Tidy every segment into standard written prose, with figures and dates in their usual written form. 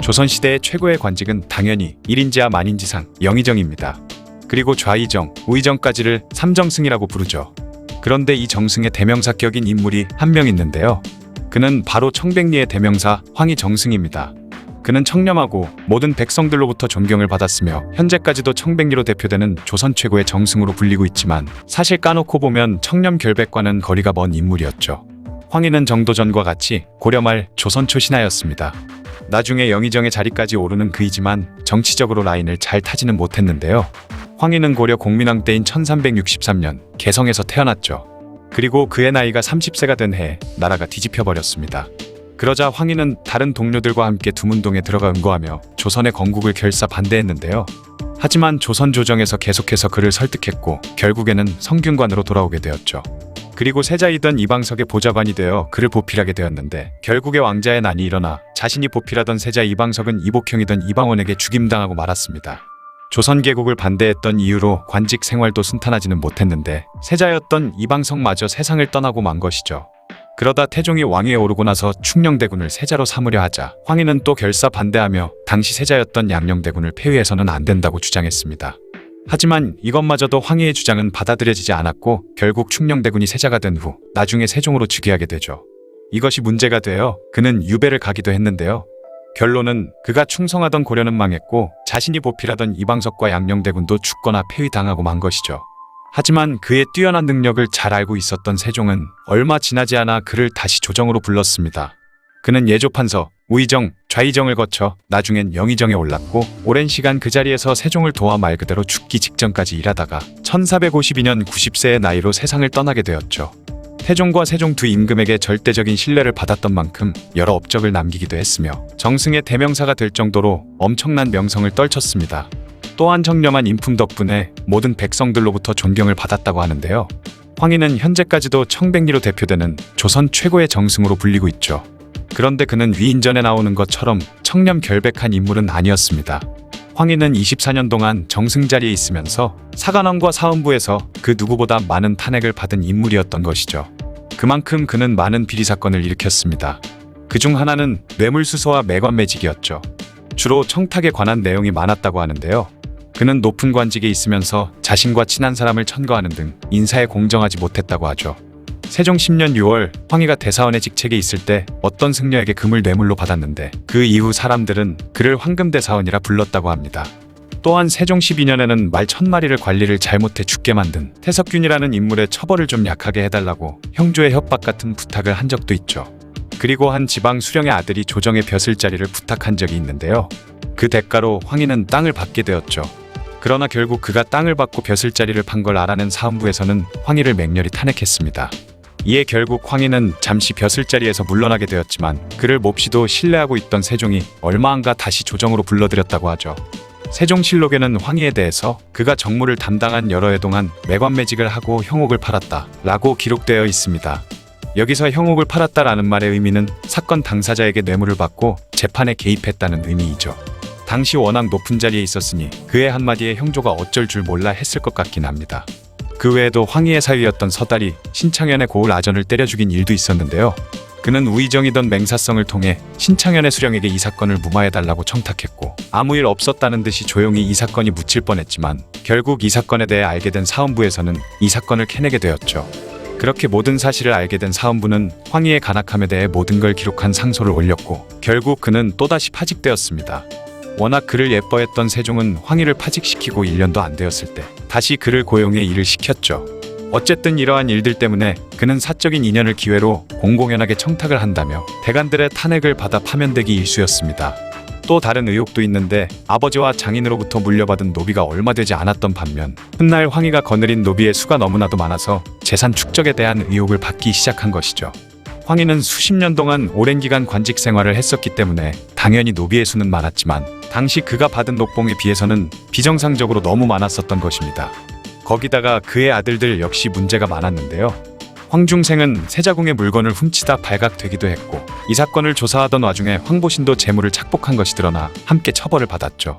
조선시대의 최고의 관직은 당연히 1인지하 만인지상 영의정입니다. 그리고 좌의정, 우의정까지를 삼정승이라고 부르죠. 그런데 이 정승의 대명사격인 인물이 한 명 있는데요. 그는 바로 청백리의 대명사 황희정승입니다. 그는 청렴하고 모든 백성들로부터 존경을 받았으며 현재까지도 청백리로 대표되는 조선 최고의 정승으로 불리고 있지만 사실 까놓고 보면 청렴결백과는 거리가 먼 인물이었죠. 황희는 정도전과 같이 고려 말 조선 초 신하였습니다. 나중에 영의정의 자리까지 오르는 그이지만 정치적으로 라인을 잘 타지는 못했는데요. 황희는 고려 공민왕 때인 1363년 개성에서 태어났죠. 그리고 그의 나이가 30세가 된 해에 나라가 뒤집혀버렸습니다. 그러자 황희는 다른 동료들과 함께 두문동에 들어가 응거하며 조선의 건국을 결사 반대했는데요. 하지만 조선 조정에서 계속해서 그를 설득했고 결국에는 성균관으로 돌아오게 되었죠. 그리고 세자이던 이방석의 보좌관이 되어 그를 보필하게 되었는데 결국에 왕자의 난이 일어나 자신이 보필하던 세자 이방석은 이복형이던 이방원에게 죽임당하고 말았습니다. 조선 개국을 반대했던 이유로 관직 생활도 순탄하지는 못했는데 세자였던 이방석마저 세상을 떠나고 만 것이죠. 그러다 태종이 왕위에 오르고 나서 충녕대군을 세자로 삼으려 하자 황희는 또 결사 반대하며 당시 세자였던 양녕대군을 폐위해서는 안 된다고 주장했습니다. 하지만 이것마저도 황희의 주장은 받아들여지지 않았고 결국 충녕대군이 세자가 된 후 나중에 세종으로 즉위하게 되죠. 이것이 문제가 되어 그는 유배를 가기도 했는데요. 결론은 그가 충성하던 고려는 망했고 자신이 보필하던 이방석과 양녕대군도 죽거나 폐위당하고 만 것이죠. 하지만 그의 뛰어난 능력을 잘 알고 있었던 세종은 얼마 지나지 않아 그를 다시 조정으로 불렀습니다. 그는 예조판서, 우의정, 좌의정을 거쳐 나중엔 영의정에 올랐고 오랜 시간 그 자리에서 세종을 도와 말 그대로 죽기 직전까지 일하다가 1452년 90세의 나이로 세상을 떠나게 되었죠. 태종과 세종 두 임금에게 절대적인 신뢰를 받았던 만큼 여러 업적을 남기기도 했으며 정승의 대명사가 될 정도로 엄청난 명성을 떨쳤습니다. 또한 청렴한 인품 덕분에 모든 백성들로부터 존경을 받았다고 하는데요. 황희는 현재까지도 청백리로 대표되는 조선 최고의 정승으로 불리고 있죠. 그런데 그는 위인전에 나오는 것처럼 청렴결백한 인물은 아니었습니다. 황희는 24년 동안 정승 자리에 있으면서 사관원과 사헌부에서 그 누구보다 많은 탄핵을 받은 인물이었던 것이죠. 그만큼 그는 많은 비리 사건을 일으켰습니다. 그중 하나는 뇌물수수와 매관매직이었죠. 주로 청탁에 관한 내용이 많았다고 하는데요. 그는 높은 관직에 있으면서 자신과 친한 사람을 천거하는 등 인사에 공정하지 못했다고 하죠. 세종 10년 6월 황희가 대사원의 직책에 있을 때 어떤 승려에게 금을 뇌물로 받았는데 그 이후 사람들은 그를 황금대사원이라 불렀다고 합니다. 또한 세종 12년에는 말 1000마리를 관리를 잘못해 죽게 만든 태석균이라는 인물의 처벌을 좀 약하게 해달라고 형조의 협박 같은 부탁을 한 적도 있죠. 그리고 한 지방 수령의 아들이 조정의 벼슬자리를 부탁한 적이 있는데요. 그 대가로 황희는 땅을 받게 되었죠. 그러나 결국 그가 땅을 받고 벼슬자리를 판 걸 알아낸 사헌부에서는 황희를 맹렬히 탄핵했습니다. 이에 결국 황희는 잠시 벼슬자리에서 물러나게 되었지만 그를 몹시도 신뢰하고 있던 세종이 얼마 안가 다시 조정으로 불러들였다고 하죠. 세종실록에는 황희에 대해서 그가 정무를 담당한 여러 해 동안 매관매직을 하고 형옥을 팔았다 라고 기록되어 있습니다. 여기서 형옥을 팔았다라는 말의 의미는 사건 당사자에게 뇌물을 받고 재판에 개입했다는 의미이죠. 당시 워낙 높은 자리에 있었으니 그의 한마디에 형조가 어쩔 줄 몰라 했을 것 같긴 합니다. 그 외에도 황희의 사위였던 서달이 신창현의 고을 아전을 때려 죽인 일도 있었는데요. 그는 우의정이던 맹사성을 통해 신창현의 수령에게 이 사건을 무마해달라고 청탁했고 아무 일 없었다는 듯이 조용히 이 사건이 묻힐 뻔했지만 결국 이 사건에 대해 알게 된 사헌부에서는 이 사건을 캐내게 되었죠. 그렇게 모든 사실을 알게 된 사헌부는 황희의 간악함에 대해 모든 걸 기록한 상소를 올렸고 결국 그는 또다시 파직되었습니다. 워낙 그를 예뻐했던 세종은 황희를 파직시키고 1년도 안 되었을 때 다시 그를 고용해 일을 시켰죠. 어쨌든 이러한 일들 때문에 그는 사적인 인연을 기회로 공공연하게 청탁을 한다며 대관들의 탄핵을 받아 파면되기 일쑤였습니다. 또 다른 의혹도 있는데 아버지와 장인으로부터 물려받은 노비가 얼마 되지 않았던 반면 훗날 황희가 거느린 노비의 수가 너무나도 많아서 재산 축적에 대한 의혹을 받기 시작한 것이죠. 황희는 수십 년 동안 오랜 기간 관직 생활을 했었기 때문에 당연히 노비의 수는 많았지만 당시 그가 받은 녹봉에 비해서는 비정상적으로 너무 많았었던 것입니다. 거기다가 그의 아들들 역시 문제가 많았는데요. 황중생은 세자궁의 물건을 훔치다 발각되기도 했고 이 사건을 조사하던 와중에 황보신도 재물을 착복한 것이 드러나 함께 처벌을 받았죠.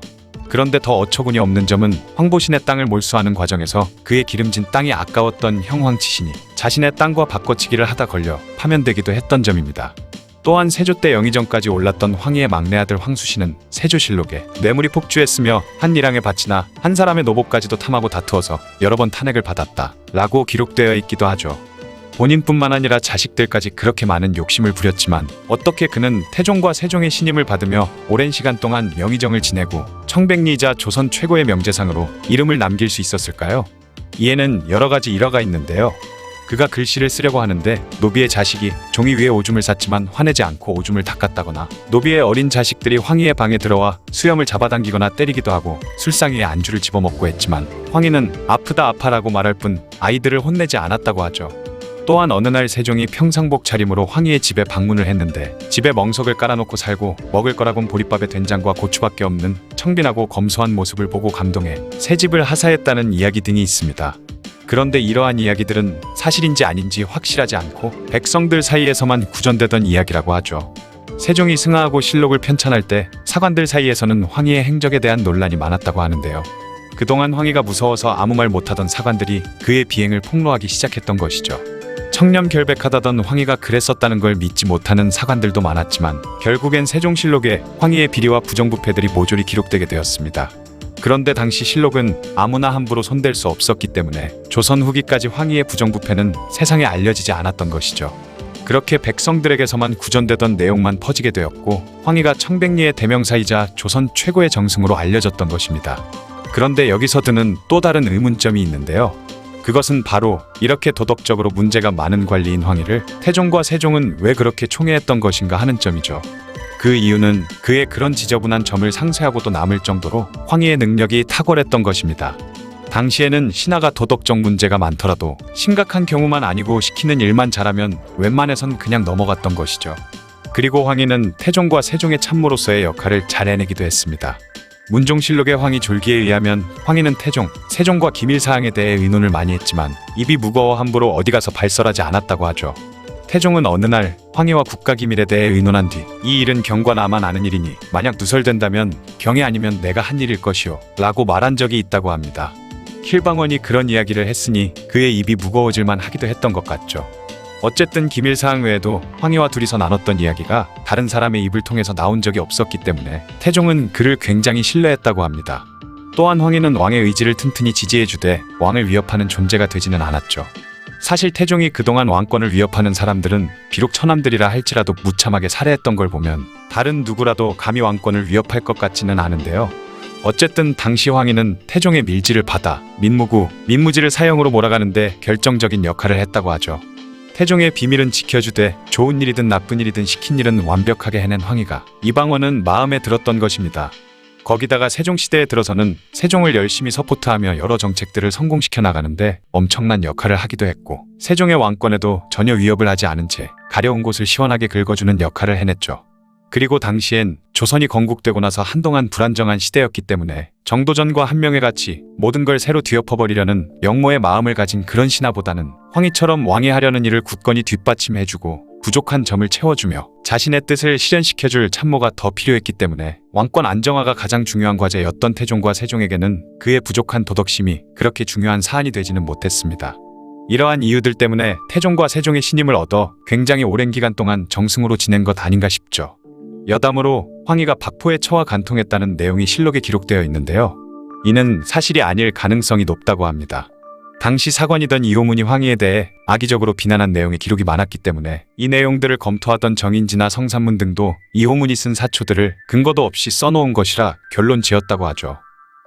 그런데 더 어처구니 없는 점은 황보신의 땅을 몰수하는 과정에서 그의 기름진 땅이 아까웠던 형 황치신이 자신의 땅과 바꿔치기를 하다 걸려 파면되기도 했던 점입니다. 또한 세조 때 영의정까지 올랐던 황희의 막내 아들 황수신은 세조실록에 뇌물이 폭주했으며 한 일항의 밭이나 한 사람의 노복까지도 탐하고 다투어서 여러 번 탄핵을 받았다 라고 기록되어 있기도 하죠. 본인뿐만 아니라 자식들까지 그렇게 많은 욕심을 부렸지만 어떻게 그는 태종과 세종의 신임을 받으며 오랜 시간 동안 영의정을 지내고 청백리이자 조선 최고의 명재상으로 이름을 남길 수 있었을까요? 이에는 여러 가지 일화가 있는데요. 그가 글씨를 쓰려고 하는데 노비의 자식이 종이 위에 오줌을 쌌지만 화내지 않고 오줌을 닦았다거나, 노비의 어린 자식들이 황희의 방에 들어와 수염을 잡아당기거나 때리기도 하고 술상위에 안주를 집어먹고 했지만 황희는 아프다 아파라고 말할 뿐 아이들을 혼내지 않았다고 하죠. 또한 어느 날 세종이 평상복 차림으로 황희의 집에 방문을 했는데 집에 멍석을 깔아놓고 살고 먹을 거라곤 보리밥에 된장과 고추밖에 없는 청빈하고 검소한 모습을 보고 감동해 새 집을 하사했다는 이야기 등이 있습니다. 그런데 이러한 이야기들은 사실인지 아닌지 확실하지 않고 백성들 사이에서만 구전되던 이야기라고 하죠. 세종이 승하하고 실록을 편찬할 때 사관들 사이에서는 황희의 행적에 대한 논란이 많았다고 하는데요. 그동안 황희가 무서워서 아무 말 못하던 사관들이 그의 비행을 폭로하기 시작했던 것이죠. 청렴결백하다던 황희가 그랬었다는 걸 믿지 못하는 사관들도 많았지만 결국엔 세종실록에 황희의 비리와 부정부패들이 모조리 기록되게 되었습니다. 그런데 당시 실록은 아무나 함부로 손댈 수 없었기 때문에 조선 후기까지 황희의 부정부패는 세상에 알려지지 않았던 것이죠. 그렇게 백성들에게서만 구전되던 내용만 퍼지게 되었고 황희가 청백리의 대명사이자 조선 최고의 정승으로 알려졌던 것입니다. 그런데 여기서 드는 또 다른 의문점이 있는데요. 그것은 바로 이렇게 도덕적으로 문제가 많은 관리인 황희를 태종과 세종은 왜 그렇게 총애했던 것인가 하는 점이죠. 그 이유는 그의 그런 지저분한 점을 상쇄하고도 남을 정도로 황희의 능력이 탁월했던 것입니다. 당시에는 신하가 도덕적 문제가 많더라도 심각한 경우만 아니고 시키는 일만 잘하면 웬만해선 그냥 넘어갔던 것이죠. 그리고 황희는 태종과 세종의 참모로서의 역할을 잘 해내기도 했습니다. 문종실록의 황희 졸기에 의하면 황희는 태종, 세종과 기밀사항에 대해 의논을 많이 했지만 입이 무거워 함부로 어디 가서 발설하지 않았다고 하죠. 태종은 어느 날 황희와 국가기밀에 대해 의논한 뒤 이 일은 경과 나만 아는 일이니 만약 누설된다면 경이 아니면 내가 한 일일 것이오 라고 말한 적이 있다고 합니다. 킬방원이 그런 이야기를 했으니 그의 입이 무거워질만 하기도 했던 것 같죠. 어쨌든 기밀사항 외에도 황희와 둘이서 나눴던 이야기가 다른 사람의 입을 통해서 나온 적이 없었기 때문에 태종은 그를 굉장히 신뢰했다고 합니다. 또한 황희는 왕의 의지를 튼튼히 지지해주되 왕을 위협하는 존재가 되지는 않았죠. 사실 태종이 그동안 왕권을 위협하는 사람들은 비록 처남들이라 할지라도 무참하게 살해했던 걸 보면 다른 누구라도 감히 왕권을 위협할 것 같지는 않은데요. 어쨌든 당시 황희는 태종의 밀지를 받아 민무지를 사형으로 몰아가는데 결정적인 역할을 했다고 하죠. 태종의 비밀은 지켜주되 좋은 일이든 나쁜 일이든 시킨 일은 완벽하게 해낸 황희가 이방원은 마음에 들었던 것입니다. 거기다가 세종시대에 들어서는 세종을 열심히 서포트하며 여러 정책들을 성공시켜 나가는데 엄청난 역할을 하기도 했고 세종의 왕권에도 전혀 위협을 하지 않은 채 가려운 곳을 시원하게 긁어주는 역할을 해냈죠. 그리고 당시엔 조선이 건국되고 나서 한동안 불안정한 시대였기 때문에 정도전과 한명회 같이 모든 걸 새로 뒤엎어버리려는 영모의 마음을 가진 그런 신하보다는 황희처럼 왕이 하려는 일을 굳건히 뒷받침해주고 부족한 점을 채워주며 자신의 뜻을 실현시켜줄 참모가 더 필요했기 때문에 왕권 안정화가 가장 중요한 과제였던 태종과 세종에게는 그의 부족한 도덕심이 그렇게 중요한 사안이 되지는 못했습니다. 이러한 이유들 때문에 태종과 세종의 신임을 얻어 굉장히 오랜 기간 동안 정승으로 지낸 것 아닌가 싶죠. 여담으로 황희가 박포에 처와 간통했다는 내용이 실록에 기록되어 있는데요. 이는 사실이 아닐 가능성이 높다고 합니다. 당시 사관이던 이호문이 황희에 대해 악의적으로 비난한 내용의 기록이 많았기 때문에 이 내용들을 검토하던 정인지나 성산문 등도 이호문이 쓴 사초들을 근거도 없이 써놓은 것이라 결론 지었다고 하죠.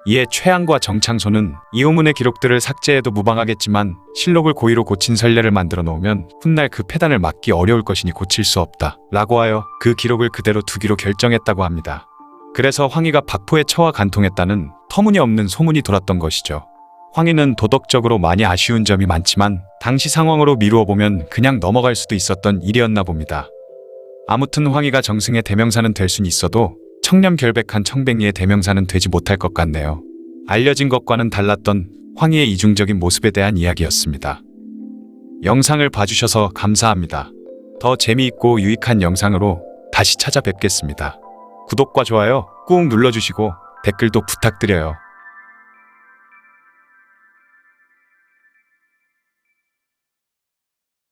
이에 최양과 정창소는 이호문의 기록들을 삭제해도 무방하겠지만 실록을 고의로 고친 선례를 만들어 놓으면 훗날 그 폐단을 막기 어려울 것이니 고칠 수 없다 라고 하여 그 기록을 그대로 두기로 결정했다고 합니다. 그래서 황희가 박포에 처와 간통했다는 터무니없는 소문이 돌았던 것이죠. 황희는 도덕적으로 많이 아쉬운 점이 많지만 당시 상황으로 미루어 보면 그냥 넘어갈 수도 있었던 일이었나 봅니다. 아무튼 황희가 정승의 대명사는 될 순 있어도 청렴결백한 청백리의 대명사는 되지 못할 것 같네요. 알려진 것과는 달랐던 황희의 이중적인 모습에 대한 이야기였습니다. 영상을 봐주셔서 감사합니다. 더 재미있고 유익한 영상으로 다시 찾아뵙겠습니다. 구독과 좋아요 꾹 눌러주시고 댓글도 부탁드려요.